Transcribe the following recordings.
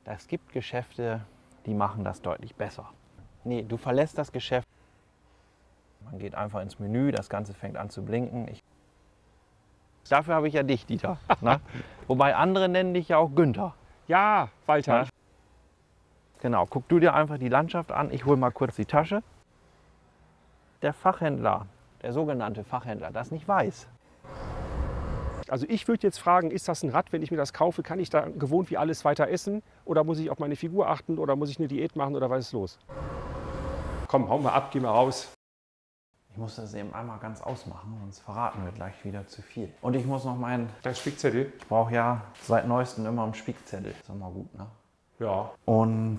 Es gibt Geschäfte, die machen das deutlich besser. Nee, du verlässt das Geschäft, man geht einfach ins Menü, das Ganze fängt an zu blinken. Dafür habe ich ja dich, Dieter. Ne? Wobei andere nennen dich ja auch Günther. Ja, Walter. Ja? Genau, guck du dir einfach die Landschaft an. Ich hole mal kurz die Tasche. Der Fachhändler, der sogenannte Fachhändler, das nicht weiß. Also ich würde jetzt fragen, ist das ein Rad, wenn ich mir das kaufe, kann ich da gewohnt wie alles weiter essen? Oder muss ich auf meine Figur achten? Oder muss ich eine Diät machen? Oder was ist los? Komm, hau mal ab, geh mal raus. Ich muss das eben einmal ganz ausmachen, sonst verraten wir gleich wieder zu viel. Und ich muss noch meinen... Dein Spickzettel? Ich brauche ja seit neuestem immer einen Spickzettel. Ist doch mal gut, ne? Ja. Und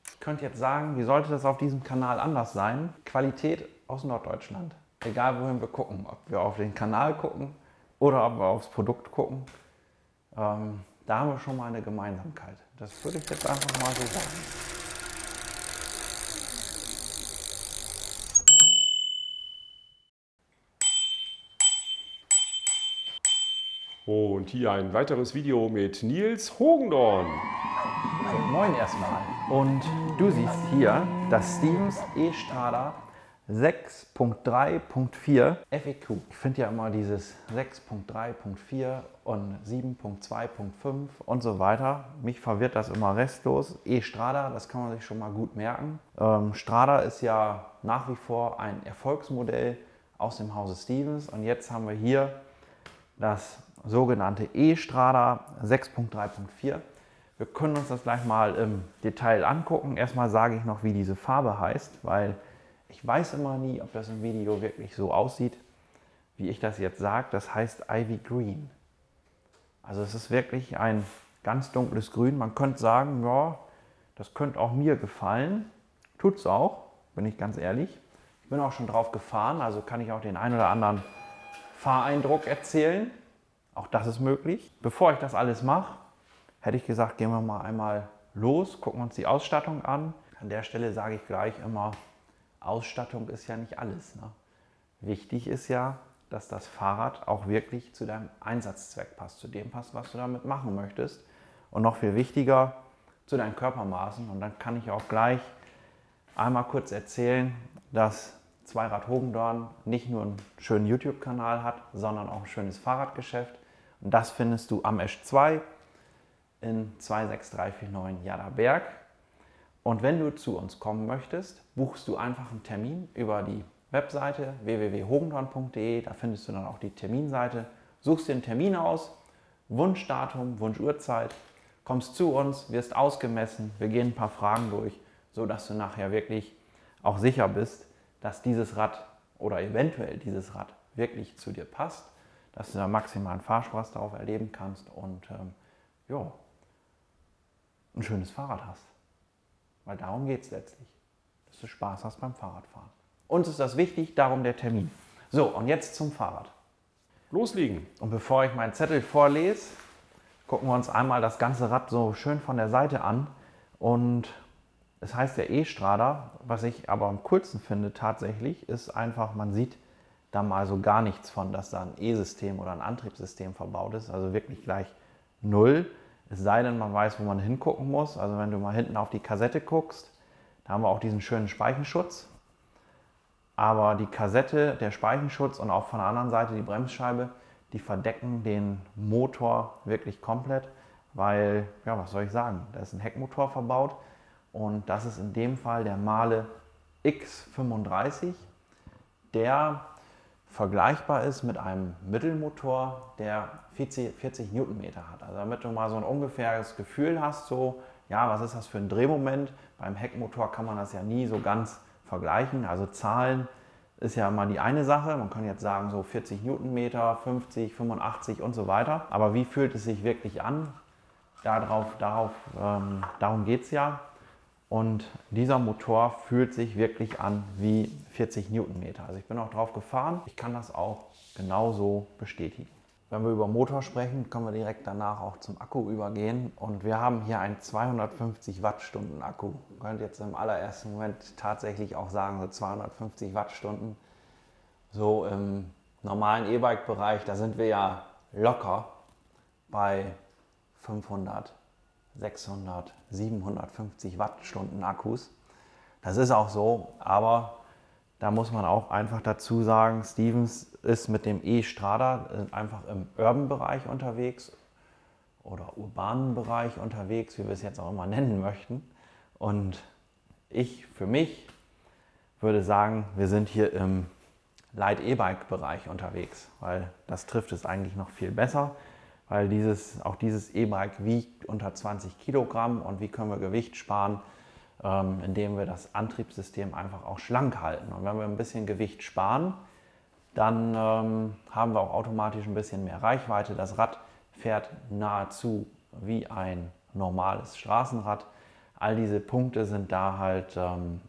ich könnte jetzt sagen, wie sollte das auf diesem Kanal anders sein? Qualität aus Norddeutschland. Egal wohin wir gucken, ob wir auf den Kanal gucken oder ob wir aufs Produkt gucken. Da haben wir schon mal eine Gemeinsamkeit. Das würde ich jetzt einfach mal so sagen. Und hier ein weiteres Video mit Nils Hogendorn. Moin erstmal. Und du siehst hier das Stevens E-Strada 6.3.4 FEQ. Ich finde ja immer dieses 6.3.4 und 7.2.5 und so weiter. Mich verwirrt das immer restlos. E-Strada, das kann man sich schon mal gut merken. Strada ist ja nach wie vor ein Erfolgsmodell aus dem Hause Stevens. Und jetzt haben wir hier das sogenannte E-Strada 6.3.4. Wir können uns das gleich mal im Detail angucken. Erstmal sage ich noch, wie diese Farbe heißt, weil ich weiß immer nie, ob das im Video wirklich so aussieht, wie ich das jetzt sage. Das heißt Ivy Green. Also es ist wirklich ein ganz dunkles Grün. Man könnte sagen, ja, das könnte auch mir gefallen. Tut es auch, bin ich ganz ehrlich. Ich bin auch schon drauf gefahren, also kann ich auch den einen oder anderen Fahreindruck erzählen. Auch das ist möglich. Bevor ich das alles mache, hätte ich gesagt, gehen wir mal einmal los, gucken uns die Ausstattung an. An der Stelle sage ich gleich immer, Ausstattung ist ja nicht alles. Ne? Wichtig ist ja, dass das Fahrrad auch wirklich zu deinem Einsatzzweck passt, zu dem passt, was du damit machen möchtest. Und noch viel wichtiger, zu deinen Körpermaßen. Und dann kann ich auch gleich einmal kurz erzählen, dass Zweirad Hogendorn nicht nur einen schönen YouTube-Kanal hat, sondern auch ein schönes Fahrradgeschäft. Und das findest du am Esch 2 in 26349 Jadderberg. Und wenn du zu uns kommen möchtest, buchst du einfach einen Termin über die Webseite www.hogendorn.de. Da findest du dann auch die Terminseite. Suchst dir einen Termin aus, Wunschdatum, Wunschuhrzeit, kommst zu uns, wirst ausgemessen, wir gehen ein paar Fragen durch, sodass du nachher wirklich auch sicher bist, dass dieses Rad oder eventuell dieses Rad wirklich zu dir passt, dass du da maximalen Fahrspaß darauf erleben kannst und ja, ein schönes Fahrrad hast. Weil darum geht es letztlich, dass du Spaß hast beim Fahrradfahren. Uns ist das wichtig, darum der Termin. So, und jetzt zum Fahrrad. Loslegen. Und bevor ich meinen Zettel vorlese, gucken wir uns einmal das ganze Rad so schön von der Seite an. Und es heißt ja E-Strada, was ich aber am coolsten finde tatsächlich, ist einfach, man sieht da mal so gar nichts von, dass da ein E-System oder ein Antriebssystem verbaut ist. Also wirklich gleich null. Es sei denn, man weiß, wo man hingucken muss. Also wenn du mal hinten auf die Kassette guckst, da haben wir auch diesen schönen Speichenschutz. Aber die Kassette, der Speichenschutz und auch von der anderen Seite die Bremsscheibe, die verdecken den Motor wirklich komplett. Weil, ja, was soll ich sagen, da ist ein Heckmotor verbaut. Und das ist in dem Fall der Mahle X35, der vergleichbar ist mit einem Mittelmotor, der 40 Newtonmeter hat. Also damit du mal so ein ungefähres Gefühl hast, so, ja, was ist das für ein Drehmoment? Beim Heckmotor kann man das ja nie so ganz vergleichen. Also Zahlen ist ja immer die eine Sache. Man kann jetzt sagen, so 40 Newtonmeter, 50, 85 und so weiter. Aber wie fühlt es sich wirklich an? Darum geht es ja. Und dieser Motor fühlt sich wirklich an wie 40 Newtonmeter. Also ich bin auch drauf gefahren. Ich kann das auch genauso bestätigen. Wenn wir über Motor sprechen, können wir direkt danach auch zum Akku übergehen. Und wir haben hier einen 250 Wattstunden Akku. Man könnte jetzt im allerersten Moment tatsächlich auch sagen, so 250 Wattstunden. So im normalen E-Bike-Bereich, da sind wir ja locker bei 500, 600, 750 Wattstunden Akkus. Das ist auch so, aber da muss man auch einfach dazu sagen, Stevens ist mit dem E-Strada einfach im Urban-Bereich unterwegs oder urbanen Bereich unterwegs, wie wir es jetzt auch immer nennen möchten. Und ich für mich würde sagen, wir sind hier im Light E-Bike-Bereich unterwegs, weil das trifft es eigentlich noch viel besser, weil auch dieses E-Bike wiegt unter 20 Kilogramm und wie können wir Gewicht sparen, indem wir das Antriebssystem einfach auch schlank halten. Und wenn wir ein bisschen Gewicht sparen, dann haben wir auch automatisch ein bisschen mehr Reichweite. Das Rad fährt nahezu wie ein normales Straßenrad. All diese Punkte sind da halt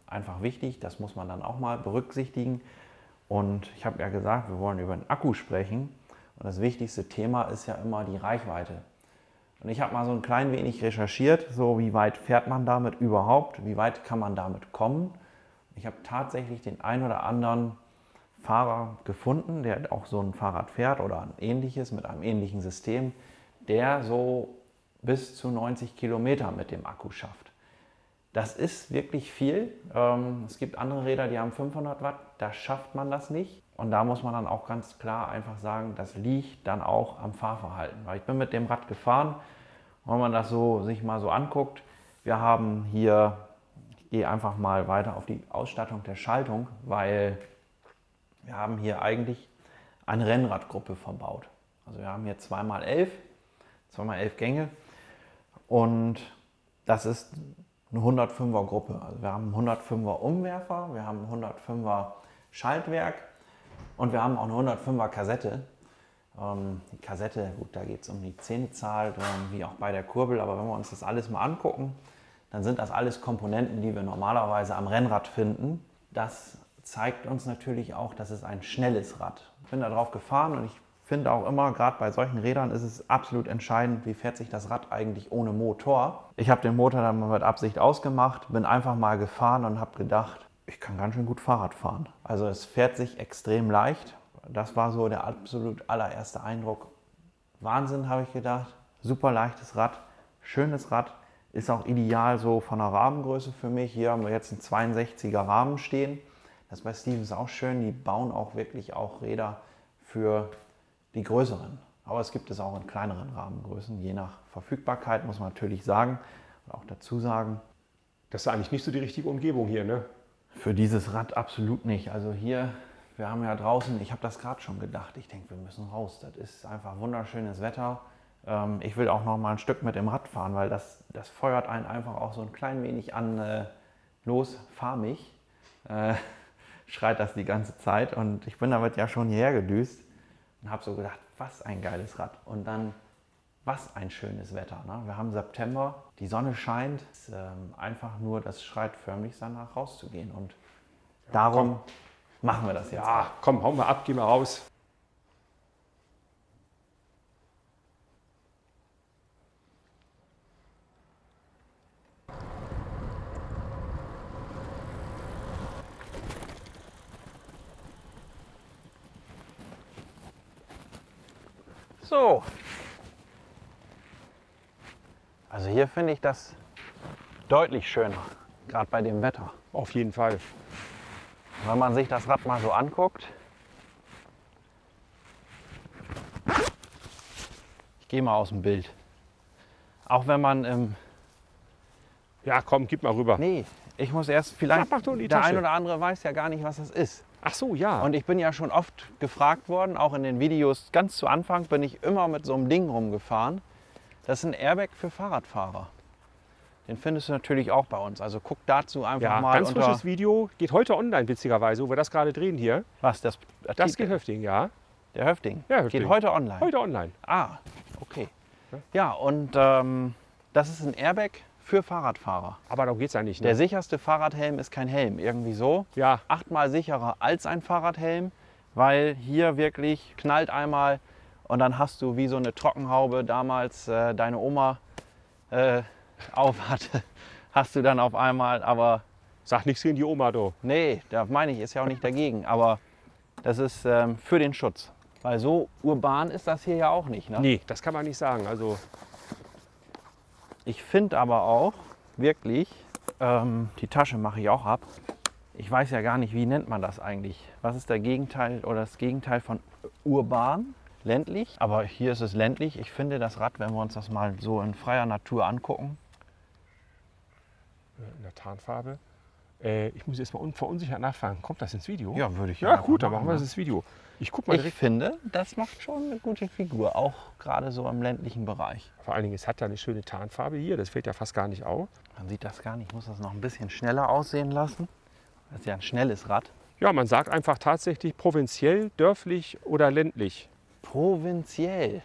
einfach wichtig. Das muss man dann auch mal berücksichtigen. Und ich habe ja gesagt, wir wollen über den Akku sprechen. Und das wichtigste Thema ist ja immer die Reichweite. Und ich habe mal so ein klein wenig recherchiert, so wie weit fährt man damit überhaupt, wie weit kann man damit kommen. Ich habe tatsächlich den ein oder anderen Fahrer gefunden, der auch so ein Fahrrad fährt oder ein ähnliches mit einem ähnlichen System, der so bis zu 90 Kilometer mit dem Akku schafft. Das ist wirklich viel. Es gibt andere Räder, die haben 500 Watt, da schafft man das nicht. Und da muss man dann auch ganz klar einfach sagen, das liegt dann auch am Fahrverhalten. Weil ich bin mit dem Rad gefahren und wenn man das sich mal so anguckt, wir haben hier, ich gehe einfach mal weiter auf die Ausstattung der Schaltung, weil wir haben hier eigentlich eine Rennradgruppe verbaut. Also wir haben hier 2x11 Gänge und das ist eine 105er Gruppe. Also wir haben einen 105er Umwerfer, wir haben einen 105er Schaltwerk und wir haben auch eine 105er Kassette. Die Kassette, gut, da geht es um die Zehnerzahl, wie auch bei der Kurbel, aber wenn wir uns das alles mal angucken, dann sind das alles Komponenten, die wir normalerweise am Rennrad finden. Das zeigt uns natürlich auch, dass es ein schnelles Rad. Ich bin da drauf gefahren und ich finde auch immer, gerade bei solchen Rädern ist es absolut entscheidend, wie fährt sich das Rad eigentlich ohne Motor. Ich habe den Motor dann mal mit Absicht ausgemacht, bin einfach mal gefahren und habe gedacht, ich kann ganz schön gut Fahrrad fahren. Also es fährt sich extrem leicht. Das war so der absolut allererste Eindruck. Wahnsinn, habe ich gedacht. Super leichtes Rad, schönes Rad. Ist auch ideal so von der Rahmengröße für mich. Hier haben wir jetzt einen 62er Rahmen stehen. Das ist bei Stevens auch schön. Die bauen auch wirklich auch Räder für die größeren. Aber es gibt es auch in kleineren Rahmengrößen. Je nach Verfügbarkeit muss man natürlich sagen und auch dazu sagen. Das ist eigentlich nicht so die richtige Umgebung hier, ne? Für dieses Rad absolut nicht. Also hier, wir haben ja draußen, ich habe das gerade schon gedacht, ich denke, wir müssen raus. Das ist einfach wunderschönes Wetter. Ich will auch noch mal ein Stück mit dem Rad fahren, weil das feuert einen einfach auch so ein klein wenig an, los, fahr mich. Schreit das die ganze Zeit und ich bin damit ja schon hierher gedüst und habe so gedacht, was ein geiles Rad und dann was ein schönes Wetter. Ne? Wir haben September, die Sonne scheint, einfach nur, das schreit förmlich danach rauszugehen und darum machen wir das jetzt. Ja, komm, hauen wir ab, gehen wir raus. So. Also hier finde ich das deutlich schöner, gerade bei dem Wetter. Auf jeden Fall. Wenn man sich das Rad mal so anguckt. Ich gehe mal aus dem Bild. Auch wenn man Ja, komm, gib mal rüber. nee, ich muss erst vielleicht, mach doch in die der Tasche. ein oder andere weiß ja gar nicht, was das ist. Ach so, ja. Und ich bin ja schon oft gefragt worden, auch in den Videos ganz zu Anfang bin ich immer mit so einem Ding rumgefahren. Das ist ein Airbag für Fahrradfahrer. Den findest du natürlich auch bei uns. Also guck dazu einfach Ja, mal ganz unter... frisches Video. Geht heute online, witzigerweise, wo wir das gerade drehen hier. Was, das geht Höfting, ja. Der Höfting? Ja, Höfting. Geht heute online? Heute online. Ah, okay. Ja, und das ist ein Airbag für Fahrradfahrer. Aber darum geht es ja nicht. Der Ne? sicherste Fahrradhelm ist kein Helm, irgendwie so. Ja. 8-mal sicherer als ein Fahrradhelm, weil hier wirklich knallt einmal und dann hast du wie so eine Trockenhaube damals deine Oma auf hatte, hast du dann auf einmal, aber Sag nichts gegen die Oma, du. nee, da meine ich, ist ja auch nicht dagegen, aber das ist für den Schutz. Weil so urban ist das hier ja auch nicht. Ne? Nee, das kann man nicht sagen. Also Ich finde aber auch wirklich, die Tasche mache ich auch ab. Ich weiß ja gar nicht, wie nennt man das eigentlich? Was ist der Gegenteil oder das Gegenteil von urban? Ländlich. Aber hier ist es ländlich. Ich finde das Rad, wenn wir uns das mal so in freier Natur angucken. In der Tarnfarbe. Ich muss jetzt mal verunsichert nachfragen. Kommt das ins Video? Ja, würde ich Ja, einfach gut, dann machen, machen wir ne? das ins Video. Ich guck mal Ich direkt. finde, das macht schon eine gute Figur, auch gerade so im ländlichen Bereich. Vor allen Dingen, es hat ja eine schöne Tarnfarbe hier. Das fällt ja fast gar nicht auf. Man sieht das gar nicht. Ich muss das noch ein bisschen schneller aussehen lassen. Das ist ja ein schnelles Rad. Ja, man sagt einfach tatsächlich provinziell, dörflich oder ländlich. Provinziell.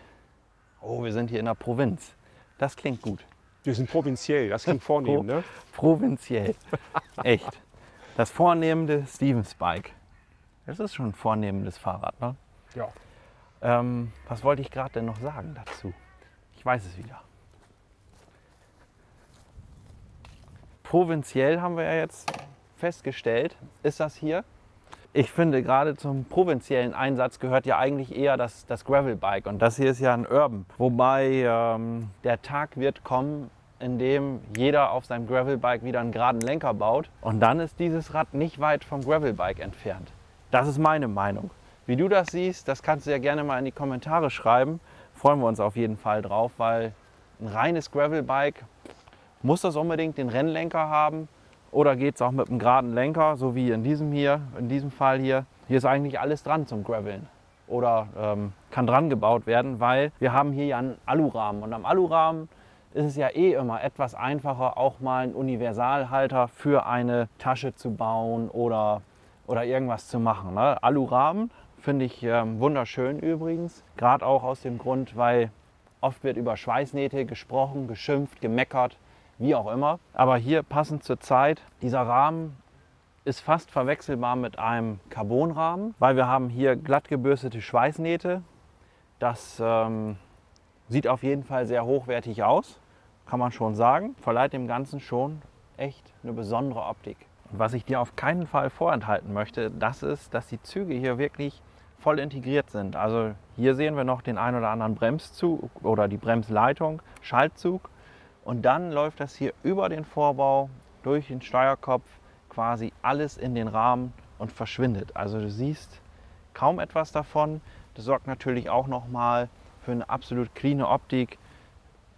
Oh, wir sind hier in der Provinz. Das klingt gut. Wir sind provinziell, das klingt vornehm, ne? Provinziell. Echt. Das vornehmende Stevens Bike. Das ist schon ein vornehmendes Fahrrad, ne? Ja. Was wollte ich gerade denn noch sagen dazu? Ich weiß es wieder. Provinziell haben wir ja jetzt festgestellt, ist das hier. Ich finde, gerade zum provinziellen Einsatz gehört ja eigentlich eher das Gravelbike. Und das hier ist ja ein Urban. Wobei der Tag wird kommen, in dem jeder auf seinem Gravelbike wieder einen geraden Lenker baut. Und dann ist dieses Rad nicht weit vom Gravelbike entfernt. Das ist meine Meinung. Wie du das siehst, das kannst du ja gerne mal in die Kommentare schreiben. Freuen wir uns auf jeden Fall drauf, weil ein reines Gravelbike, muss das unbedingt den Rennlenker haben? Oder geht es auch mit einem geraden Lenker, so wie in diesem Fall hier. Hier ist eigentlich alles dran zum Graveln. Oder kann dran gebaut werden, weil wir haben hier ja einen Alurahmen. Und am Alurahmen ist es ja eh immer etwas einfacher, auch mal einen Universalhalter für eine Tasche zu bauen oder irgendwas zu machen. Ne? Alurahmen finde ich wunderschön übrigens. Gerade auch aus dem Grund, weil oft wird über Schweißnähte gesprochen, geschimpft, gemeckert. Wie auch immer. Aber hier passend zur Zeit, dieser Rahmen ist fast verwechselbar mit einem Carbonrahmen, weil wir haben hier glatt gebürstete Schweißnähte. Das sieht auf jeden Fall sehr hochwertig aus, kann man schon sagen. Verleiht dem Ganzen schon echt eine besondere Optik. Und was ich dir auf keinen Fall vorenthalten möchte, das ist, dass die Züge hier wirklich voll integriert sind. Also hier sehen wir noch den ein oder anderen Bremszug oder die Bremsleitung, Schaltzug. Und dann läuft das hier über den Vorbau, durch den Steuerkopf, quasi alles in den Rahmen und verschwindet. Also du siehst kaum etwas davon. Das sorgt natürlich auch nochmal für eine absolut cleane Optik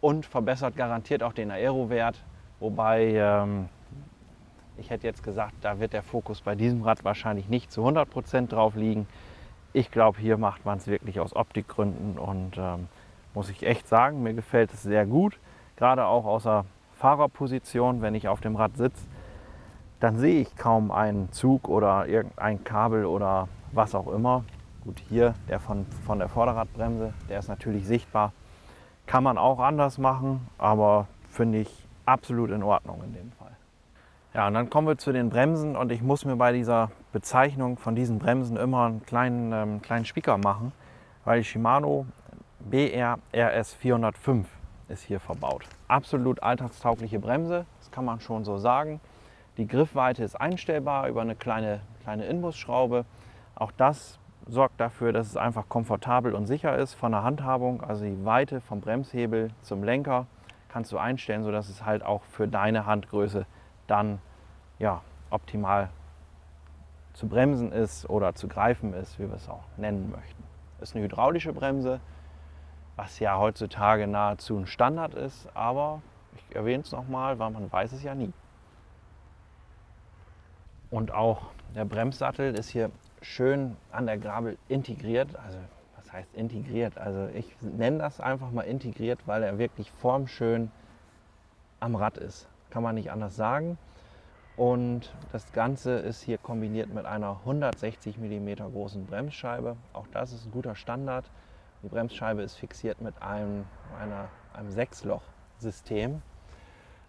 und verbessert garantiert auch den Aerowert. Wobei, ich hätte jetzt gesagt, da wird der Fokus bei diesem Rad wahrscheinlich nicht zu 100% drauf liegen. Ich glaube, hier macht man es wirklich aus Optikgründen und muss ich echt sagen, mir gefällt es sehr gut. Gerade auch aus der Fahrerposition, wenn ich auf dem Rad sitze, dann sehe ich kaum einen Zug oder irgendein Kabel oder was auch immer. Gut, hier der von der Vorderradbremse, der ist natürlich sichtbar. Kann man auch anders machen, aber finde ich absolut in Ordnung in dem Fall. Ja, und dann kommen wir zu den Bremsen und ich muss mir bei dieser Bezeichnung von diesen Bremsen immer einen kleinen Spicker machen, weil die Shimano BR-RS 405 ist hier verbaut. Absolut alltagstaugliche Bremse, das kann man schon so sagen. Die Griffweite ist einstellbar über eine kleine Inbusschraube. Auch das sorgt dafür, dass es einfach komfortabel und sicher ist von der Handhabung. Also die Weite vom Bremshebel zum Lenker kannst du einstellen, sodass es halt auch für deine Handgröße dann ja, optimal zu bremsen ist oder zu greifen ist, wie wir es auch nennen möchten. Ist eine hydraulische Bremse, was ja heutzutage nahezu ein Standard ist, aber ich erwähne es nochmal, weil man weiß es ja nie. Und auch der Bremssattel ist hier schön an der Gabel integriert. Also was heißt integriert? Also ich nenne das einfach mal integriert, weil er wirklich formschön am Rad ist. Kann man nicht anders sagen. Und das Ganze ist hier kombiniert mit einer 160 mm großen Bremsscheibe. Auch das ist ein guter Standard. Die Bremsscheibe ist fixiert mit einem 6-Loch-System.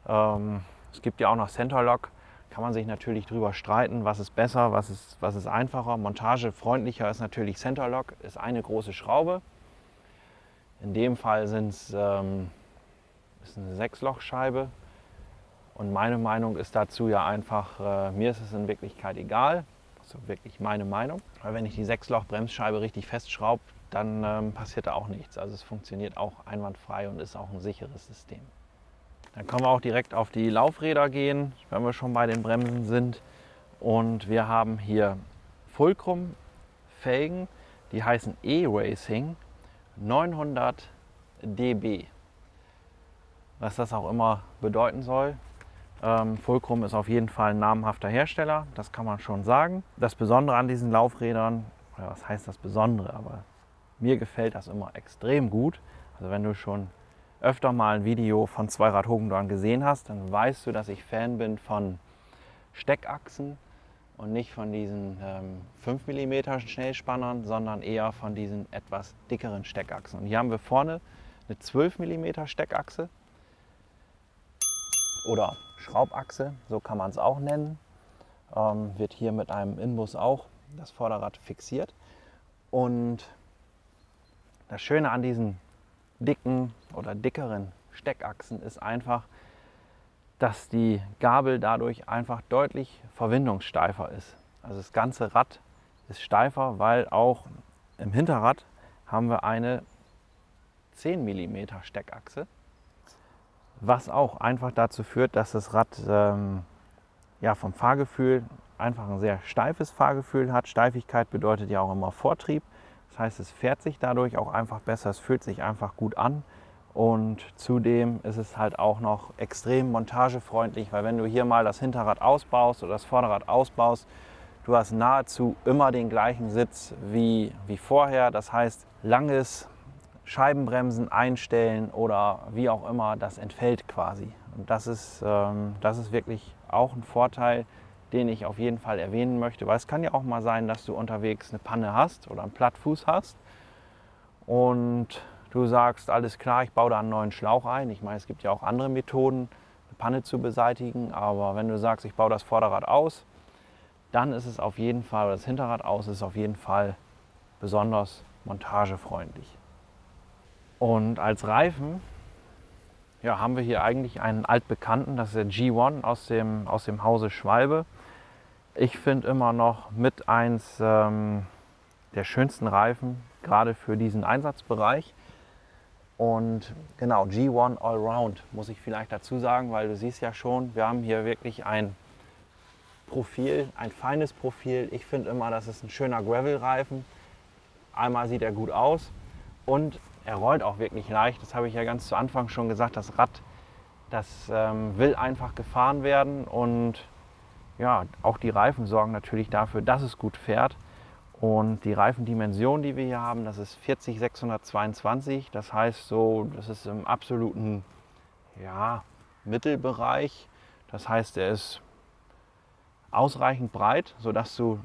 Es gibt ja auch noch Centerlock. Kann man sich natürlich drüber streiten, was ist besser, was ist einfacher. Montagefreundlicher ist natürlich Centerlock, ist eine große Schraube. In dem Fall ist eine 6-Loch-Scheibe. Und meine Meinung ist dazu ja einfach, mir ist es in Wirklichkeit egal. Das ist wirklich meine Meinung. Weil wenn ich die 6-Loch-Bremsscheibe richtig festschraube, dann passiert da auch nichts. Also es funktioniert auch einwandfrei und ist auch ein sicheres System. Dann können wir auch direkt auf die Laufräder gehen, wenn wir schon bei den Bremsen sind. Und wir haben hier Fulcrum Felgen, die heißen E-Racing 900 dB. Was das auch immer bedeuten soll. Fulcrum ist auf jeden Fall ein namhafter Hersteller, das kann man schon sagen. Das Besondere an diesen Laufrädern, oder was heißt das Besondere, aber mir gefällt das immer extrem gut. Also wenn du schon öfter mal ein Video von Zweirad-Hugendorn gesehen hast, dann weißt du, dass ich Fan bin von Steckachsen und nicht von diesen 5 mm Schnellspannern, sondern eher von diesen etwas dickeren Steckachsen. Und hier haben wir vorne eine 12 mm Steckachse oder Schraubachse, so kann man es auch nennen. Wird hier mit einem Inbus auch das Vorderrad fixiert. Und das Schöne an diesen dicken oder dickeren Steckachsen ist einfach, dass die Gabel dadurch einfach deutlich verwindungssteifer ist. Also das ganze Rad ist steifer, weil auch im Hinterrad haben wir eine 10 mm Steckachse, was auch einfach dazu führt, dass das Rad ja, vom Fahrgefühl einfach ein sehr steifes Fahrgefühl hat. Steifigkeit bedeutet ja auch immer Vortrieb. Das heißt, es fährt sich dadurch auch einfach besser, es fühlt sich einfach gut an und zudem ist es halt auch noch extrem montagefreundlich, weil wenn du hier mal das Hinterrad ausbaust oder das Vorderrad ausbaust, du hast nahezu immer den gleichen Sitz wie vorher. Das heißt, langes Scheibenbremsen einstellen oder wie auch immer, das entfällt quasi. Und das ist wirklich auch ein Vorteil, den ich auf jeden Fall erwähnen möchte, weil es kann ja auch mal sein, dass du unterwegs eine Panne hast oder einen Plattfuß hast und du sagst, alles klar, ich baue da einen neuen Schlauch ein. Ich meine, es gibt ja auch andere Methoden, eine Panne zu beseitigen, aber wenn du sagst, ich baue das Vorderrad aus, dann ist es auf jeden Fall, oder das Hinterrad aus, ist auf jeden Fall besonders montagefreundlich. Und als Reifen ja, haben wir hier eigentlich einen altbekannten, das ist der G1 aus dem Hause Schwalbe. Ich finde immer noch mit eins der schönsten Reifen, gerade für diesen Einsatzbereich. Und genau, G1 Allround muss ich vielleicht dazu sagen, weil du siehst ja schon, wir haben hier wirklich ein Profil, ein feines Profil. Ich finde immer, das ist ein schöner Gravel-Reifen. Einmal sieht er gut aus und er rollt auch wirklich leicht. Das habe ich ja ganz zu Anfang schon gesagt. Das Rad, das will einfach gefahren werden und ja, auch die Reifen sorgen natürlich dafür, dass es gut fährt. Und die Reifendimension, die wir hier haben, das ist 40-622. Das heißt so, das ist im absoluten ja, Mittelbereich. Das heißt, er ist ausreichend breit, sodass du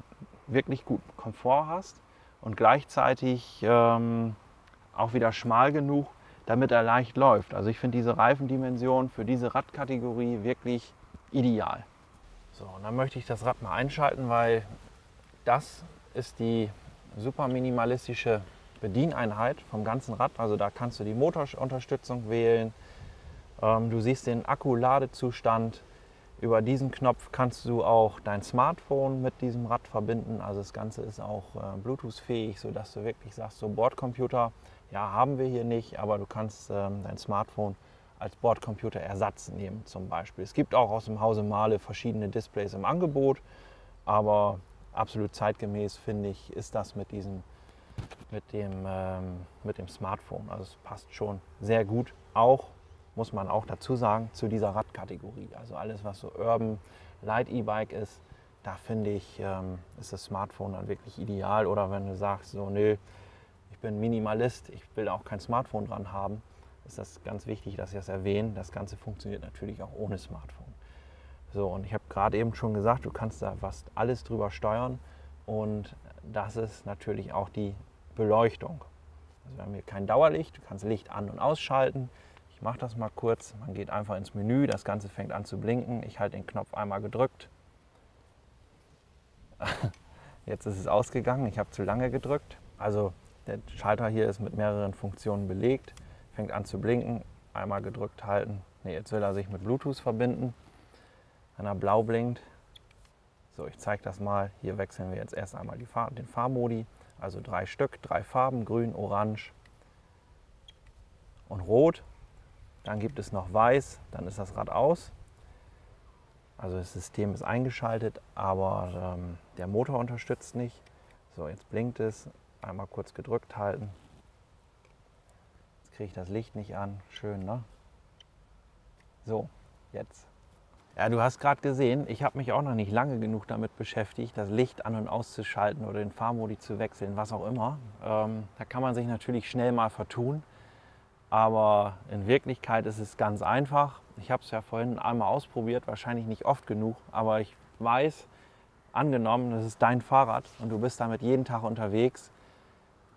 wirklich guten Komfort hast und gleichzeitig auch wieder schmal genug, damit er leicht läuft. Also ich finde diese Reifendimension für diese Radkategorie wirklich ideal. So, und dann möchte ich das Rad mal einschalten, weil das ist die super minimalistische Bedieneinheit vom ganzen Rad. Also da kannst du die Motorunterstützung wählen. Du siehst den Akkuladezustand. Über diesen Knopf kannst du auch dein Smartphone mit diesem Rad verbinden. Also das Ganze ist auch Bluetooth-fähig, sodass du wirklich sagst, so Bordcomputer, ja, haben wir hier nicht, aber du kannst dein Smartphone als Bordcomputerersatz nehmen zum Beispiel. Es gibt auch aus dem Hause Mahle verschiedene Displays im Angebot, aber absolut zeitgemäß, finde ich, ist das mit dem Smartphone. Also es passt schon sehr gut, auch, muss man auch dazu sagen, zu dieser Radkategorie. Also alles, was so Urban Light E-Bike ist, da finde ich, ist das Smartphone dann wirklich ideal. Oder wenn du sagst, so nö, ich bin Minimalist, ich will auch kein Smartphone dran haben, ist das ganz wichtig, dass ich das erwähne. Das Ganze funktioniert natürlich auch ohne Smartphone. So, und ich habe gerade eben schon gesagt, du kannst da fast alles drüber steuern und das ist natürlich auch die Beleuchtung. Also wir haben hier kein Dauerlicht, du kannst Licht an- und ausschalten. Ich mache das mal kurz, man geht einfach ins Menü, das Ganze fängt an zu blinken. Ich halte den Knopf einmal gedrückt. Jetzt ist es ausgegangen, ich habe zu lange gedrückt. Also der Schalter hier ist mit mehreren Funktionen belegt, fängt an zu blinken, einmal gedrückt halten. Ne, jetzt will er sich mit Bluetooth verbinden. Wenn er blau blinkt, so, ich zeige das mal, hier wechseln wir jetzt erst einmal den Farbmodi, also 3 Stück, 3 Farben, grün, orange und rot. Dann gibt es noch weiß, dann ist das Rad aus. Also das System ist eingeschaltet, aber der Motor unterstützt nicht. So, jetzt blinkt es. Einmal kurz gedrückt halten. Jetzt kriege ich das Licht nicht an. Schön, ne? So, jetzt. Ja, du hast gerade gesehen, ich habe mich auch noch nicht lange genug damit beschäftigt, das Licht an- und auszuschalten oder den Fahrmodi zu wechseln, was auch immer. Da kann man sich natürlich schnell mal vertun, aber in Wirklichkeit ist es ganz einfach. Ich habe es ja vorhin einmal ausprobiert, wahrscheinlich nicht oft genug, aber ich weiß, angenommen, das ist dein Fahrrad und du bist damit jeden Tag unterwegs,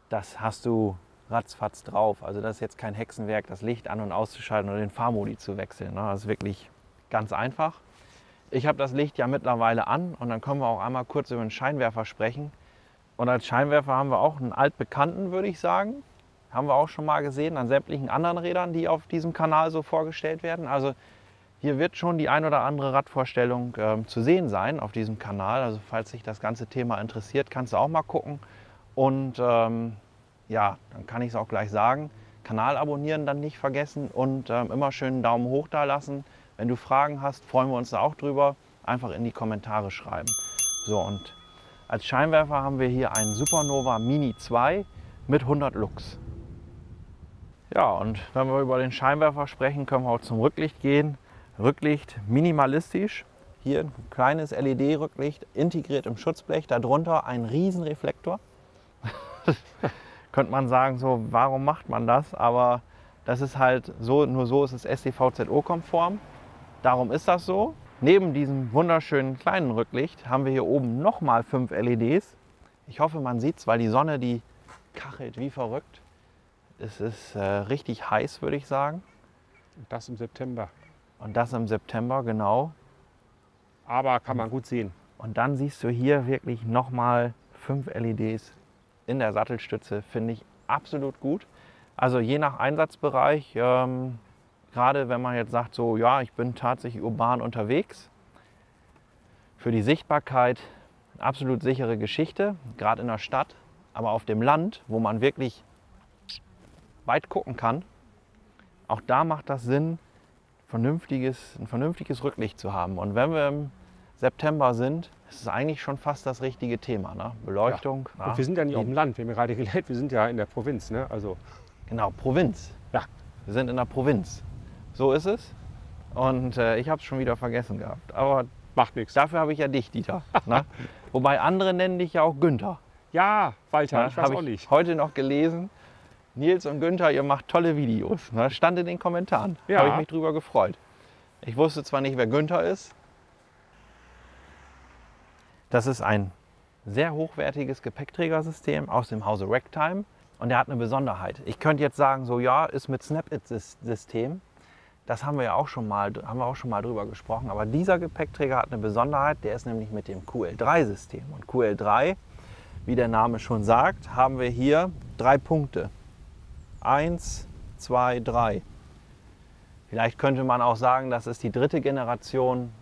das hast du ratzfatz drauf. Also das ist jetzt kein Hexenwerk, das Licht an- und auszuschalten oder den Fahrmodi zu wechseln. Das ist wirklich ganz einfach. Ich habe das Licht ja mittlerweile an und dann können wir auch einmal kurz über den Scheinwerfer sprechen. Und als Scheinwerfer haben wir auch einen altbekannten, würde ich sagen. Haben wir auch schon mal gesehen an sämtlichen anderen Rädern, die auf diesem Kanal so vorgestellt werden. Also hier wird schon die ein oder andere Radvorstellung zu sehen sein auf diesem Kanal. Also falls dich das ganze Thema interessiert, kannst du auch mal gucken. Und ja, dann kann ich es auch gleich sagen. Kanal abonnieren dann nicht vergessen und immer schön einen Daumen hoch da lassen. Wenn du Fragen hast, freuen wir uns da auch drüber. Einfach in die Kommentare schreiben. So, und als Scheinwerfer haben wir hier einen Supernova Mini 2 mit 100 Lux. Ja, und wenn wir über den Scheinwerfer sprechen, können wir auch zum Rücklicht gehen. Rücklicht minimalistisch. Hier ein kleines LED-Rücklicht integriert im Schutzblech. Darunter ein Riesenreflektor. Könnte man sagen, so, warum macht man das? Aber das ist halt so, nur so ist es STVZO-konform. Darum ist das so. Neben diesem wunderschönen kleinen Rücklicht haben wir hier oben nochmal 5 LEDs. Ich hoffe, man sieht es, weil die Sonne, die kachelt wie verrückt. Es ist richtig heiß, würde ich sagen. Und das im September. Und das im September, genau. Aber kann man gut sehen. Und dann siehst du hier wirklich nochmal 5 LEDs in der Sattelstütze. Finde ich absolut gut. Also je nach Einsatzbereich, gerade wenn man jetzt sagt, so ja, ich bin tatsächlich urban unterwegs, für die Sichtbarkeit eine absolut sichere Geschichte, gerade in der Stadt, aber auf dem Land, wo man wirklich weit gucken kann, auch da macht das Sinn, ein vernünftiges Rücklicht zu haben. Und wenn wir im September sind, ist es eigentlich schon fast das richtige Thema, ne? Beleuchtung. Ja. Und wir sind ja nicht auf dem Land, wir haben ja gerade gelernt, wir sind ja in der Provinz. Ne? Also genau, Provinz. ja. Wir sind in der Provinz. So ist es. Und ich habe es schon wieder vergessen gehabt. Aber Macht nichts. dafür habe ich ja dich, Dieter. Ne? Wobei andere nennen dich ja auch Günther. Ja, Walter, Ne? ich weiß Habe auch nicht. heute noch gelesen. Nils und Günther, ihr macht tolle Videos. Ne? Stand in den Kommentaren. Ja. Habe ich mich drüber gefreut. Ich wusste zwar nicht, wer Günther ist. Das ist ein sehr hochwertiges Gepäckträgersystem aus dem Hause Ragtime. Und der hat eine Besonderheit. Ich könnte jetzt sagen, so ja, ist mit Snap-it-System. Das haben wir ja auch schon mal drüber gesprochen. Aber dieser Gepäckträger hat eine Besonderheit. Der ist nämlich mit dem QL3-System. Und QL3, wie der Name schon sagt, haben wir hier 3 Punkte. 1, 2, 3. Vielleicht könnte man auch sagen, das ist die 3. Generation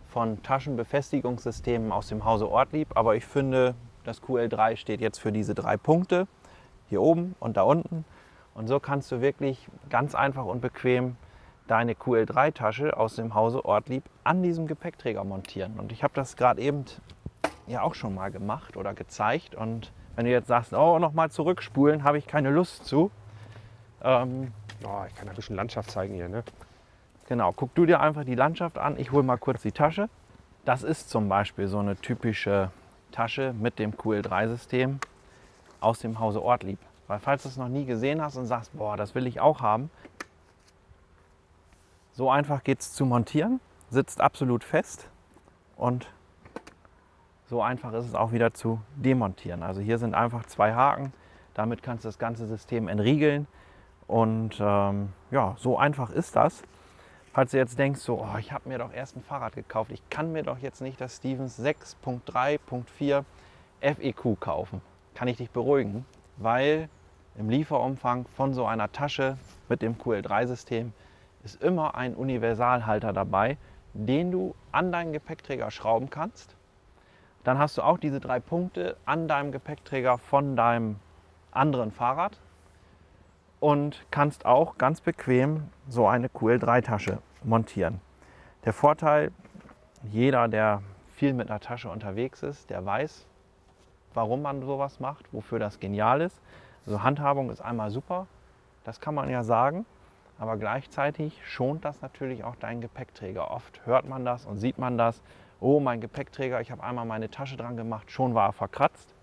von Taschenbefestigungssystemen aus dem Hause Ortlieb. Aber ich finde, das QL3 steht jetzt für diese 3 Punkte. Hier oben und da unten. Und so kannst du wirklich ganz einfach und bequem deine QL3-Tasche aus dem Hause Ortlieb an diesem Gepäckträger montieren. Und ich habe das gerade eben ja auch schon mal gemacht oder gezeigt. Und wenn du jetzt sagst, oh, nochmal zurückspulen, habe ich keine Lust zu. Ich kann ein bisschen Landschaft zeigen hier. Ne? Genau, guck du dir einfach die Landschaft an. Ich hole mal kurz die Tasche. Das ist zum Beispiel so eine typische Tasche mit dem QL3-System aus dem Hause Ortlieb. Weil falls du es noch nie gesehen hast und sagst, boah, das will ich auch haben. So einfach geht es zu montieren, sitzt absolut fest und so einfach ist es auch wieder zu demontieren. Also hier sind einfach 2 Haken, damit kannst du das ganze System entriegeln und ja, so einfach ist das. Falls du jetzt denkst, so, oh, ich habe mir doch erst ein Fahrrad gekauft, ich kann mir doch jetzt nicht das Stevens 6.3.4 FEQ kaufen. Kann ich dich beruhigen, weil im Lieferumfang von so einer Tasche mit dem QL3-System ist immer ein Universalhalter dabei, den du an deinen Gepäckträger schrauben kannst. Dann hast du auch diese 3 Punkte an deinem Gepäckträger von deinem anderen Fahrrad. und kannst auch ganz bequem so eine QL3-Tasche montieren. Der Vorteil, jeder, der viel mit einer Tasche unterwegs ist, der weiß, warum man sowas macht, wofür das genial ist. Also Handhabung ist einmal super, das kann man ja sagen, aber gleichzeitig schont das natürlich auch deinen Gepäckträger. Oft hört man das und sieht man das, oh, mein Gepäckträger, ich habe einmal meine Tasche dran gemacht, schon war er verkratzt.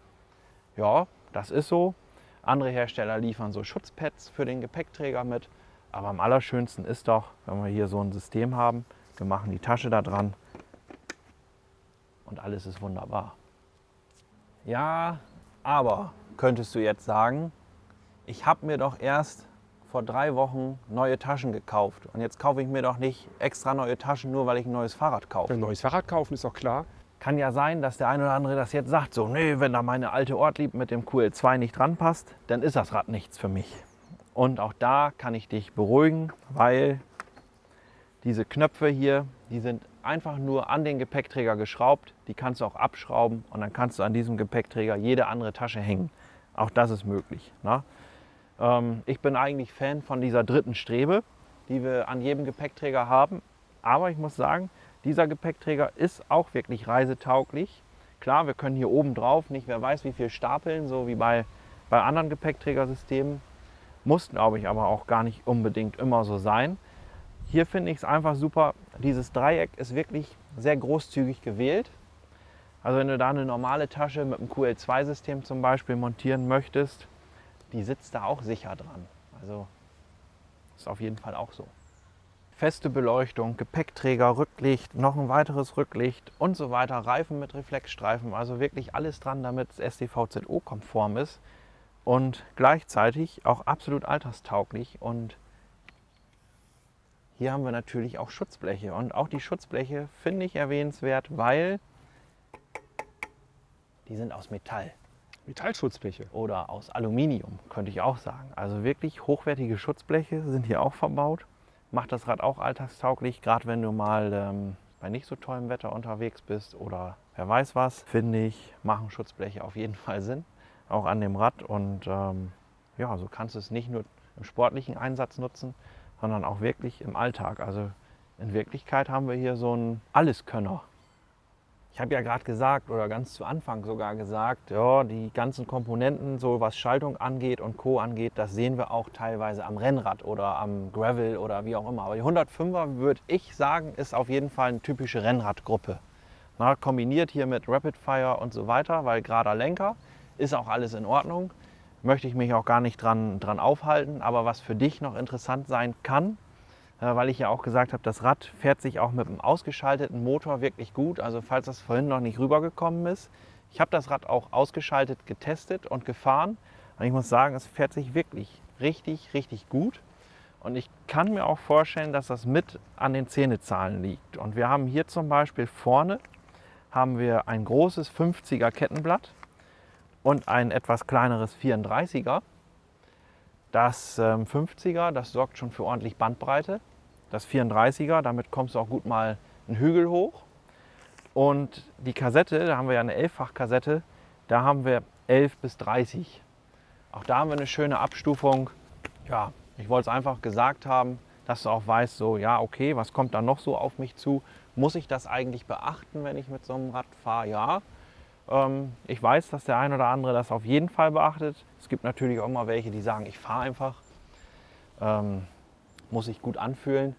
Ja, das ist so. Andere Hersteller liefern so Schutzpads für den Gepäckträger mit, aber am allerschönsten ist doch, wenn wir hier so ein System haben, wir machen die Tasche da dran und alles ist wunderbar. Ja, aber könntest du jetzt sagen, ich habe mir doch erst vor 3 Wochen neue Taschen gekauft und jetzt kaufe ich mir doch nicht extra neue Taschen, nur weil ich ein neues Fahrrad kaufe. Ein neues Fahrrad kaufen ist doch klar. Kann ja sein, dass der ein oder andere das jetzt sagt, so, nee, wenn da meine alte Ortlieb mit dem QL2 nicht dran passt, dann ist das Rad nichts für mich. Und auch da kann ich dich beruhigen, weil diese Knöpfe hier, die sind einfach nur an den Gepäckträger geschraubt, die kannst du auch abschrauben und dann kannst du an diesem Gepäckträger jede andere Tasche hängen. Auch das ist möglich. Ne? Ich bin eigentlich Fan von dieser dritten Strebe, die wir an jedem Gepäckträger haben, aber ich muss sagen, dieser Gepäckträger ist auch wirklich reisetauglich. Klar, wir können hier oben drauf nicht, wer weiß wie viel stapeln, so wie bei anderen Gepäckträgersystemen. Muss, glaube ich, aber auch gar nicht unbedingt immer so sein. Hier finde ich es einfach super, dieses Dreieck ist wirklich sehr großzügig gewählt. Also wenn du da eine normale Tasche mit einem QL2-System zum Beispiel montieren möchtest, die sitzt da auch sicher dran. Also ist auf jeden Fall auch so. Feste Beleuchtung, Gepäckträger, Rücklicht, noch ein weiteres Rücklicht und so weiter, Reifen mit Reflexstreifen, also wirklich alles dran, damit es StVZO-konform ist und gleichzeitig auch absolut alterstauglich. Und hier haben wir natürlich auch Schutzbleche und auch die Schutzbleche finde ich erwähnenswert, weil die sind aus Metall. Metallschutzbleche. Oder aus Aluminium, könnte ich auch sagen. Also wirklich hochwertige Schutzbleche sind hier auch verbaut. Macht das Rad auch alltagstauglich, gerade wenn du mal bei nicht so tollem Wetter unterwegs bist oder wer weiß was, finde ich, machen Schutzbleche auf jeden Fall Sinn, auch an dem Rad. Und ja, so kannst du es nicht nur im sportlichen Einsatz nutzen, sondern auch wirklich im Alltag. Also in Wirklichkeit haben wir hier so einen Alleskönner. Ich habe ja gerade gesagt, oder ganz zu Anfang sogar gesagt, ja, die ganzen Komponenten, so was Schaltung angeht und Co. angeht, das sehen wir auch teilweise am Rennrad oder am Gravel oder wie auch immer. Aber die 105er, würde ich sagen, ist auf jeden Fall eine typische Rennradgruppe. Na, kombiniert hier mit Rapid Fire und so weiter, weil gerader Lenker ist auch alles in Ordnung. Möchte ich mich auch gar nicht dran aufhalten. Aber was für dich noch interessant sein kann, weil ich ja auch gesagt habe, das Rad fährt sich auch mit einem ausgeschalteten Motor wirklich gut. Also falls das vorhin noch nicht rübergekommen ist. Ich habe das Rad auch ausgeschaltet getestet und gefahren. Und ich muss sagen, es fährt sich wirklich richtig, richtig gut. Und ich kann mir auch vorstellen, dass das mit an den Zähnezahlen liegt. Und wir haben hier zum Beispiel vorne haben wir ein großes 50er Kettenblatt und ein etwas kleineres 34er. Das 50er, das sorgt schon für ordentlich Bandbreite. Das 34er, damit kommst du auch gut mal einen Hügel hoch. Und die Kassette, da haben wir ja eine 11-fach-Kassette, da haben wir 11 bis 30. Auch da haben wir eine schöne Abstufung. Ja, ich wollte es einfach gesagt haben, dass du auch weißt, so, ja, okay, was kommt da noch so auf mich zu? Muss ich das eigentlich beachten, wenn ich mit so einem Rad fahre? Ja. Ich weiß, dass der ein oder andere das auf jeden Fall beachtet. Es gibt natürlich auch mal welche, die sagen, ich fahre einfach. Muss sich gut anfühlen.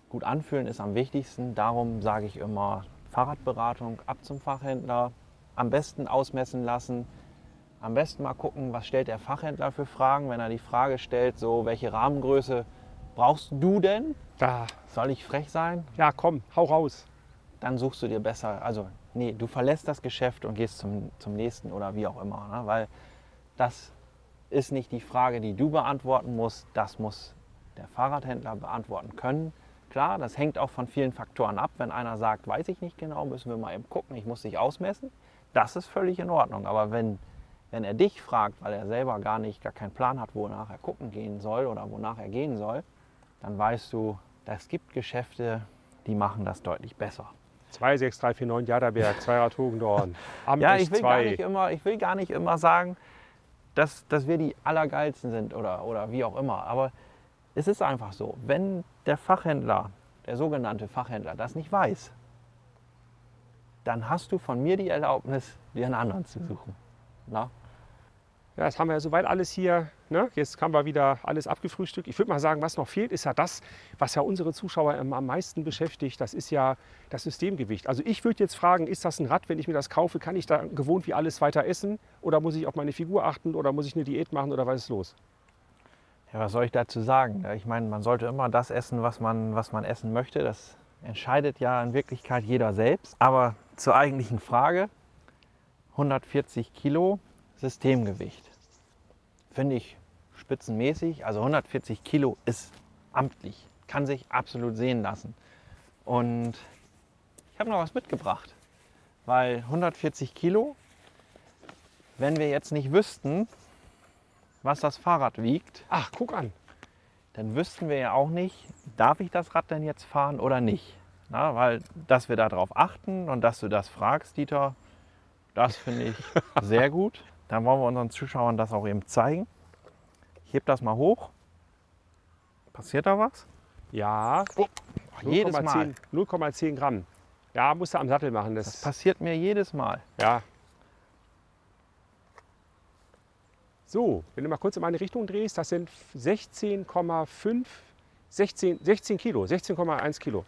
Gut anfühlen ist am wichtigsten. Darum sage ich immer, Fahrradberatung, ab zum Fachhändler. Am besten ausmessen lassen. Am besten mal gucken, was stellt der Fachhändler für Fragen. Wenn er die Frage stellt, so, welche Rahmengröße brauchst du denn? Da. Soll ich frech sein? Ja, komm, hau raus. Dann suchst du dir besser, also nee, du verlässt das Geschäft und gehst zum nächsten oder wie auch immer. Ne? Weil das ist nicht die Frage, die du beantworten musst, das muss der Fahrradhändler beantworten können. Klar, das hängt auch von vielen Faktoren ab. Wenn einer sagt, weiß ich nicht genau, müssen wir mal eben gucken, ich muss dich ausmessen, das ist völlig in Ordnung. Aber wenn er dich fragt, weil er selber gar keinen Plan hat, wonach er gucken gehen soll oder wonach er gehen soll, dann weißt du, es gibt Geschäfte, die machen das deutlich besser. 26349 Jaderberg, Zweirad Hugendorn, Ja, ich will gar nicht immer sagen, dass wir die Allergeilsten sind oder wie auch immer. Aber es ist einfach so, wenn der Fachhändler, der sogenannte Fachhändler, das nicht weiß, dann hast du von mir die Erlaubnis, dir einen anderen zu suchen. Na? Ja, das haben wir ja soweit alles hier. Ne? Jetzt haben wir wieder alles abgefrühstückt. Ich würde mal sagen, was noch fehlt, ist ja das, was ja unsere Zuschauer am meisten beschäftigt. Das ist ja das Systemgewicht. Also ich würde jetzt fragen, ist das ein Rad, wenn ich mir das kaufe, kann ich da gewohnt wie alles weiter essen? Oder muss ich auf meine Figur achten? Oder muss ich eine Diät machen? Oder was ist los? Ja, was soll ich dazu sagen? Ich meine, man sollte immer das essen, was man essen möchte. Das entscheidet ja in Wirklichkeit jeder selbst. Aber zur eigentlichen Frage, 140 Kilo Systemgewicht. Finde ich spitzenmäßig. Also 140 Kilo ist amtlich, kann sich absolut sehen lassen. Und ich habe noch was mitgebracht, weil 140 Kilo, wenn wir jetzt nicht wüssten, was das Fahrrad wiegt, Ach, guck an. dann wüssten wir ja auch nicht, darf ich das Rad denn jetzt fahren oder nicht. Na, weil, dass wir darauf achten und dass du das fragst, Dieter, das finde ich sehr gut. Dann wollen wir unseren Zuschauern das auch eben zeigen. Ich heb das mal hoch. Passiert da was? Ja, Jedes Mal. 0,10 Gramm. Ja, musst du am Sattel machen. Das passiert mir jedes Mal. Ja. So, wenn du mal kurz in meine Richtung drehst, das sind 16,5, 16 Kilo, 16,1 Kilo.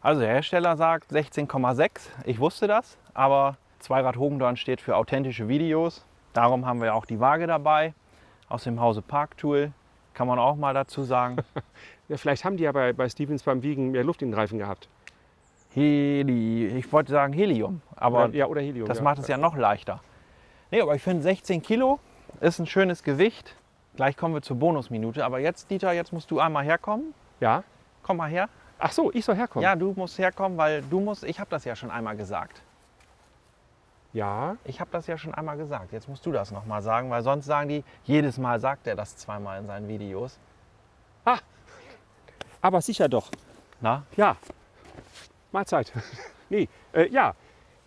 Also der Hersteller sagt 16,6. Ich wusste das, aber Zweirad Hogendorn steht für authentische Videos. Darum haben wir auch die Waage dabei. Aus dem Hause Parktool, kann man auch mal dazu sagen. Ja, vielleicht haben die ja bei Stevens beim Wiegen mehr Luft in den Reifen gehabt. Ich wollte sagen Helium, aber oder Helium. das macht es ja noch leichter. Nee, aber ich finde 16 Kilo ist ein schönes Gewicht. Gleich kommen wir zur Bonusminute. Aber jetzt, Dieter, jetzt musst du einmal herkommen. Ja? Komm mal her. Ach so, ich soll herkommen? Ja, du musst herkommen, weil ich habe das ja schon einmal gesagt. Ja. Ich habe das ja schon einmal gesagt. Jetzt musst du das nochmal sagen, weil sonst sagen die, jedes Mal sagt er das zweimal in seinen Videos. Ah, aber sicher doch. Na? Ja. Mahlzeit. Nee, ja.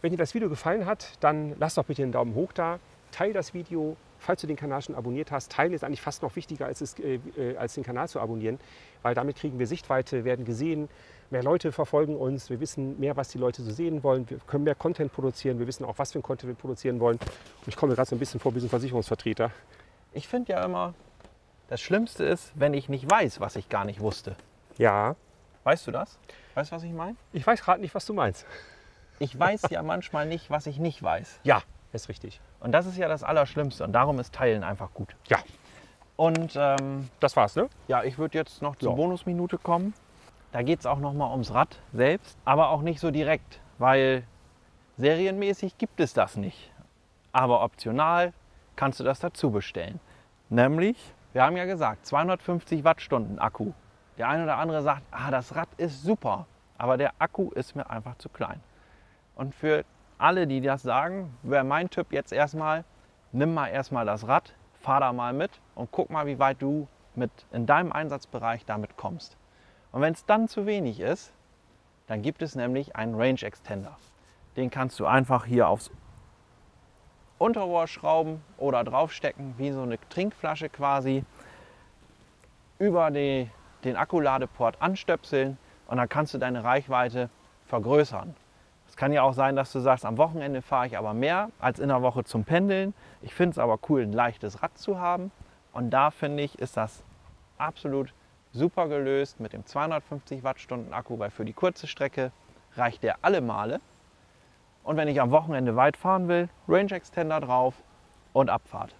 Wenn dir das Video gefallen hat, dann lass doch bitte einen Daumen hoch da. Teil das Video. Falls du den Kanal schon abonniert hast, teilen ist eigentlich fast noch wichtiger, als den Kanal zu abonnieren, weil damit kriegen wir Sichtweite, werden gesehen, mehr Leute verfolgen uns, wir wissen mehr, was die Leute so sehen wollen, wir können mehr Content produzieren, wir wissen auch, was für ein Content wir produzieren wollen. Und ich komme mir gerade so ein bisschen vor wie so ein Versicherungsvertreter. Ich finde ja immer, das Schlimmste ist, wenn ich nicht weiß, was ich gar nicht wusste. Ja. Weißt du das? Weißt du, was ich meine? Ich weiß gerade nicht, was du meinst. Ich weiß ja manchmal nicht, was ich nicht weiß. Ja, ist richtig. Und das ist ja das Allerschlimmste und darum ist Teilen einfach gut. Ja. Und das war's, ne? ja, ich würde jetzt noch zur Bonusminute kommen. Da geht es auch noch mal ums Rad selbst, aber auch nicht so direkt, weil serienmäßig gibt es das nicht. Aber optional kannst du das dazu bestellen. Nämlich, wir haben ja gesagt, 250 Wattstunden Akku. Der eine oder andere sagt, das Rad ist super, aber der Akku ist mir einfach zu klein. Und für alle, die das sagen, wäre mein Tipp jetzt erstmal, nimm mal erstmal das Rad, fahr da mal mit und guck mal, wie weit du in deinem Einsatzbereich damit kommst. Und wenn es dann zu wenig ist, dann gibt es nämlich einen Range Extender. Den kannst du einfach hier aufs Unterrohr schrauben oder draufstecken, wie so eine Trinkflasche quasi, über den Akkuladeport anstöpseln und dann kannst du deine Reichweite vergrößern. Es kann ja auch sein, dass du sagst, am Wochenende fahre ich aber mehr als in der Woche zum Pendeln. Ich finde es aber cool, ein leichtes Rad zu haben. Und da finde ich, ist das absolut super gelöst mit dem 250 Wattstunden Akku, weil für die kurze Strecke reicht der alle Male. Und wenn ich am Wochenende weit fahren will, Range Extender drauf und Abfahrt.